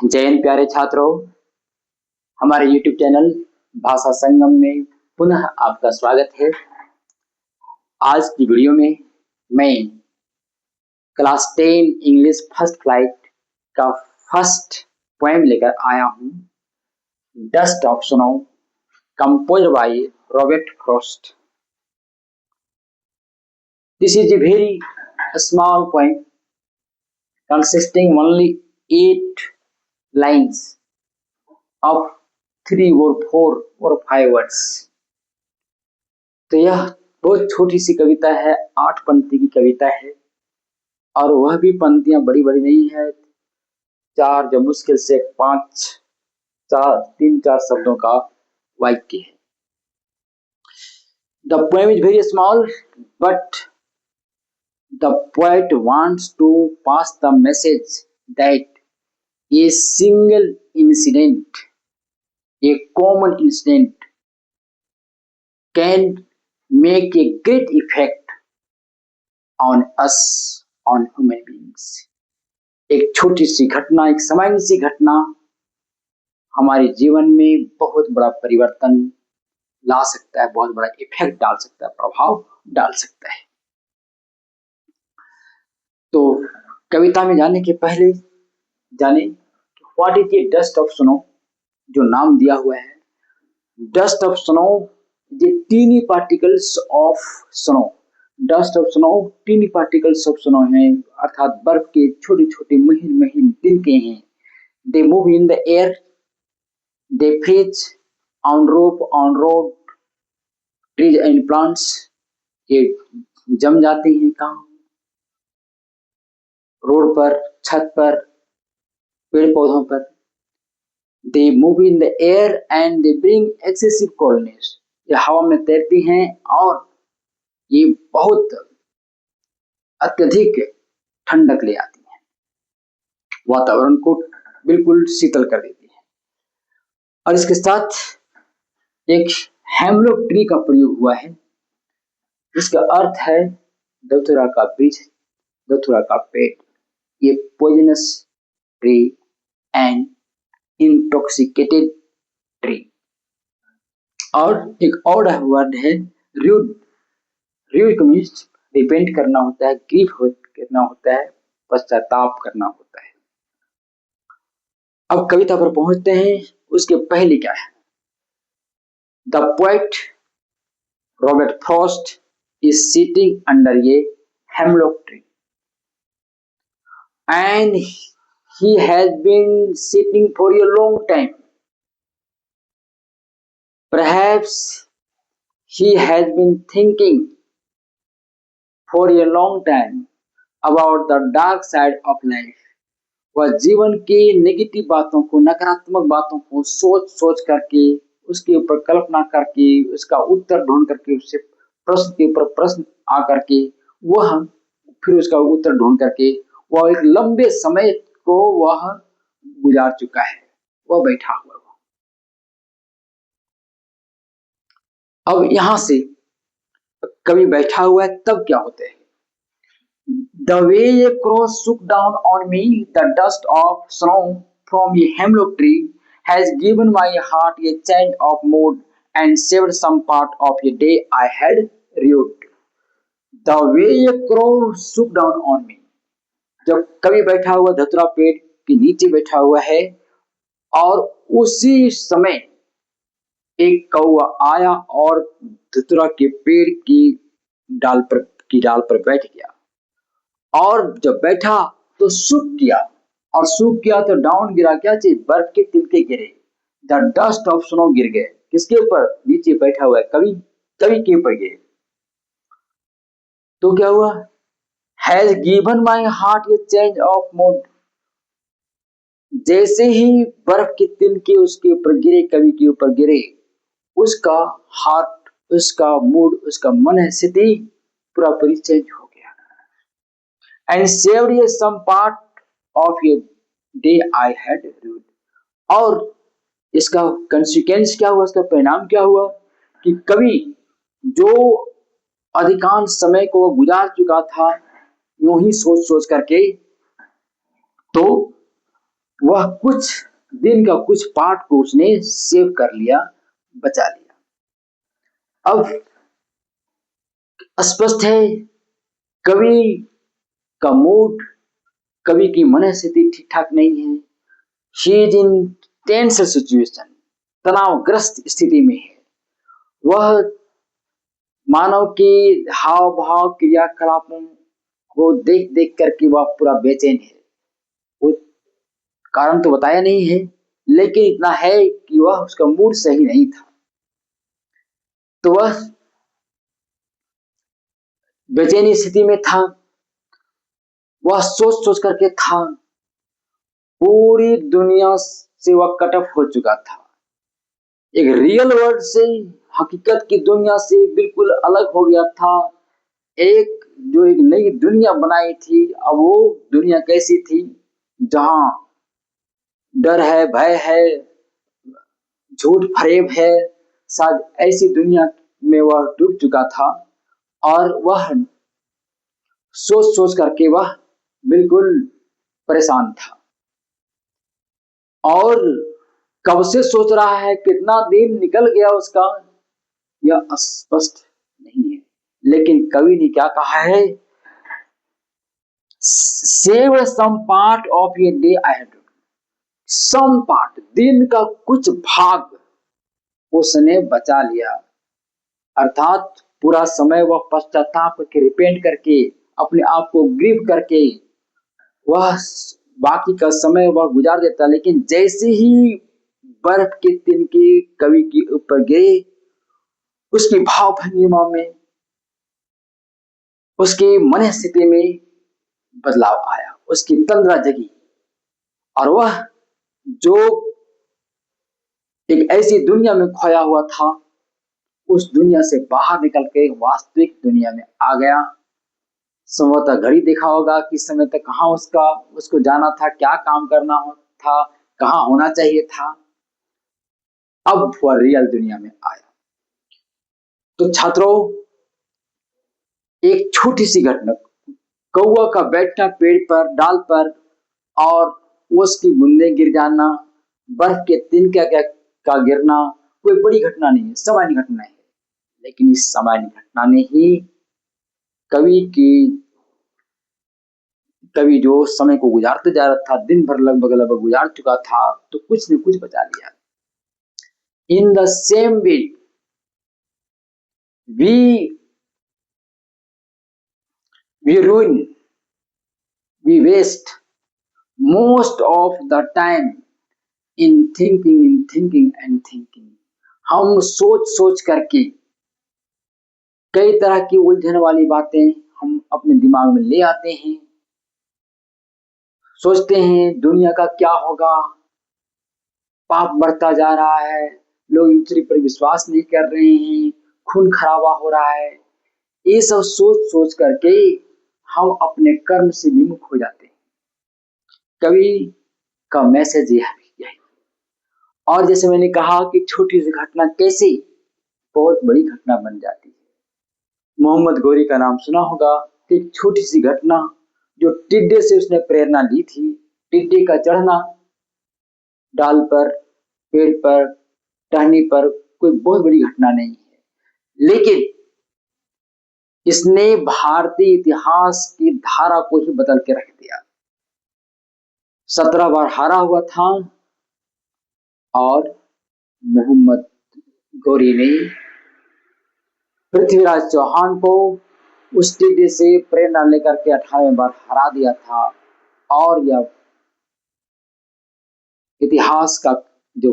जय हिंद प्यारे छात्रों, हमारे YouTube चैनल भाषा संगम में पुनः आपका स्वागत है। आज की वीडियो में मैं क्लास 10 इंग्लिश फर्स्ट फ्लाइट का फर्स्ट पोएम लेकर आया हूँ, dust of snow, composed by Robert Frost. This is a very small poem consisting only 8 lines of 3 or 4 or 5 words. तो यह बहुत छोटी सी कविता है, 8 पंक्ति की कविता है और वह भी पंक्तियां बड़ी बड़ी नहीं है, 4 जो मुश्किल से 3-4 शब्दों का वाक्य है। The poem is very small, but the poet wants to pass the message that a single incident, a common incident, can make a great effect on us, on human beings. एक छोटी सी घटना, एक सामान्य सी घटना हमारे जीवन में बहुत बड़ा परिवर्तन ला सकता है, बहुत बड़ा इफेक्ट डाल सकता है, प्रभाव डाल सकता है। तो कविता में जाने के पहले जाने what is the dust of snow, जो नाम दिया हुआ है। Dust of snow the tiny particles of snow. Dust of snow tiny particles of snow हैं, अर्थात बर्फ के छोटे छोटे महीन महीन तिनके हैं। They move in the air, they freeze on roof, on road, trees and plants. ये जम जाते हैं कहाँ? रोड पर, छत पर, पेड़ पौधों पर। दे move in the air and they bring excessive coldness. ये हवा में तैरती हैं और ये बहुत अत्यधिक ठंडक ले आती हैं, वातावरण को बिल्कुल शीतल कर देती है। और इसके साथ एक हेमलॉक ट्री का प्रयोग हुआ है, जिसका अर्थ है धतूरा का वृक्ष, धतूरा का पेड़। ये poisonous tree and intoxicated tree. और एक और वर्ड है रूड। रूड का मीन्स रिपेंट करना होता है, ग्रीफ करना होता है, पश्चाताप करना होता है। अब कविता पर पहुंचते हैं, उसके पहले क्या है। The poet Robert Frost is sitting under a hemlock tree, and he has been sitting for a long time. Perhaps he has been thinking for a long time about the dark side of life. वह जीवन की negative बातों को, नकारात्मक बातों को सोच सोच करके, उसके ऊपर कल्पना करके, उसका उत्तर ढूंढ करके, उससे प्रश्न के ऊपर प्रश्न आकर के वह फिर उसका उत्तर ढूंढ करके वह एक लंबे समय को वह गुजार चुका है, वह बैठा हुआ। अब यहां से कभी बैठा हुआ है तब क्या होते हैं। The way a crow shook down on me, the dust of snow from a hemlock tree has given my heart a change of mood and saved some part of a day I had rued. The way a crow shook down on me, जब कभी बैठा हुआ धतूरा पेड़ के नीचे बैठा हुआ है और उसी समय एक कौवा आया और धतूरा के पेड़ की डाल पर बैठ गया। और जब बैठा तो सूख किया, और सूख किया तो डाउन गिरा, क्या चीज? बर्फ के तिनके गिरे। द डस्ट ऑफ स्नो गिर गए। किसके ऊपर? नीचे बैठा हुआ है कवि के ऊपर गिरे। तो क्या हुआ? Has given my heart a change of mood. जैसे ही बर्फ के तिनके उसके ऊपर गिरे, कवि के ऊपर गिरे, उसका हार्ट, उसका मूड, उसका मन है स्थिति पूरा पूरी चेंज हो गया। And saved a some part of a day I had rued. और इसका कंसिक्वेंस क्या हुआ, इसका परिणाम क्या हुआ कि कवि जो अधिकांश समय को गुजार चुका था यूं ही सोच सोच करके, तो वह कुछ दिन का कुछ पार्ट को उसने सेव कर लिया, बचा लिया। अब स्पष्ट है कवि का मूड, कवि की मनस्थिति ठीक ठाक नहीं है। She is in tense situation, तनावग्रस्त स्थिति में है। वह मानव के हाव भाव क्रियाकलापों को देख देख करके वह पूरा बेचैन है। वो कारण तो बताया नहीं है, लेकिन इतना है कि वह उसका मूड सही नहीं था। तो वह बेचैनी स्थिति में था, वह सोच सोच करके था, पूरी दुनिया से वह कट ऑफ हो चुका था। एक रियल वर्ल्ड से, हकीकत की दुनिया से बिल्कुल अलग हो गया था। एक नई दुनिया बनाई थी। अब वो दुनिया कैसी थी, जहां डर है, भय है, झूठ फरेब है, शायद ऐसी दुनिया में वह डूब चुका था। और वह सोच सोच करके वह बिल्कुल परेशान था। और कब से सोच रहा है, कितना दिन निकल गया उसका, यह स्पष्ट नहीं है। लेकिन कवि ने क्या कहा है, save some part of a day I had, some part, दिन का कुछ भाग उसने बचा लिया। अर्थात पूरा समय वह पश्चाताप करके, रिपेंट करके, अपने आप को ग्रीव करके वह बाकी का समय वह गुजार देता। लेकिन जैसे ही बर्फ के तिनके कवि के ऊपर गिरे, उसकी भाव भंगिमा में, उसकी मन स्थिति में बदलाव आया, उसकी तंद्रा जगी। और वह जो एक ऐसी दुनिया में खोया हुआ था, उस दुनिया से बाहर निकल के वास्तविक दुनिया में आ गया। संभवतः घड़ी देखा होगा कि समय तक कहाँ उसको जाना था, क्या काम करना था, कहाँ होना चाहिए था। अब वह रियल दुनिया में आया। तो छात्रों, एक छोटी सी घटना, कौवा का बैठना पेड़ पर, डाल पर, और उसकी बूंदें गिर जाना, बर्फ के तिनके का गिरना, कोई बड़ी घटना नहीं है, सामान्य घटना है। लेकिन इस सामान्य घटना ने ही कवि जो समय को गुजारते जा रहा था, दिन भर लगभग गुजार चुका था, तो कुछ न कुछ बचा लिया। In the same way we ruin, we waste most of the time in thinking and thinking। हम सोच सोच करके कई तरह की उलझन वाली बातें हम अपने दिमाग में ले आते हैं। सोचते हैं दुनिया का क्या होगा, पाप बढ़ता जा रहा है, लोग ईश्वर पर विश्वास नहीं कर रहे हैं, खून खराबा हो रहा है। ये सब सोच सोच करके हम अपने कर्म से विमुख हो जाते हैं। कवि का मैसेज यह है। और जैसे मैंने कहा कि छोटी सी घटना कैसे बहुत बड़ी घटना बन जाती है। मोहम्मद गौरी का नाम सुना होगा। एक छोटी सी घटना जो टिड्डे से उसने प्रेरणा ली थी। टिड्डे का चढ़ना डाल पर, पेड़ पर, टहनी पर कोई बहुत बड़ी घटना नहीं है, लेकिन इसने भारतीय इतिहास की धारा को ही बदल के रख दिया। 17 बार हारा हुआ था और मोहम्मद गौरी ने पृथ्वीराज चौहान को उस टिड्डे से प्रेरणा लेकर के 18 बार हरा दिया था। और यह इतिहास का जो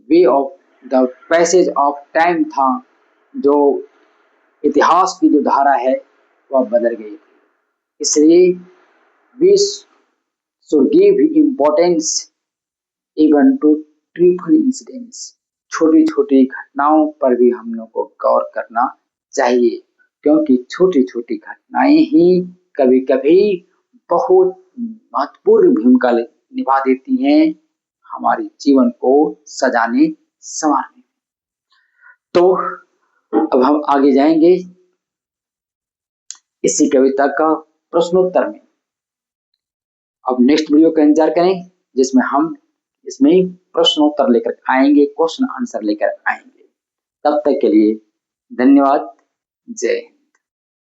way of the passage of time था, जो इतिहास की जो धारा है, वह बदल गई थी। इसलिए we should give importance even to trivial incidents. छोटी छोटी घटनाओं पर भी हम लोग को गौर करना चाहिए, क्योंकि छोटी छोटी घटनाएं ही कभी कभी बहुत महत्वपूर्ण भूमिका निभा देती हैं हमारे जीवन को सजाने संवारने। तो अब हम आगे जाएंगे इसी कविता का प्रश्नोत्तर में। अब नेक्स्ट वीडियो का इंतजार करें, जिसमें हम इसमें ही प्रश्नोत्तर लेकर आएंगे, क्वेश्चन आंसर लेकर आएंगे। तब तक के लिए धन्यवाद। जय हिंद।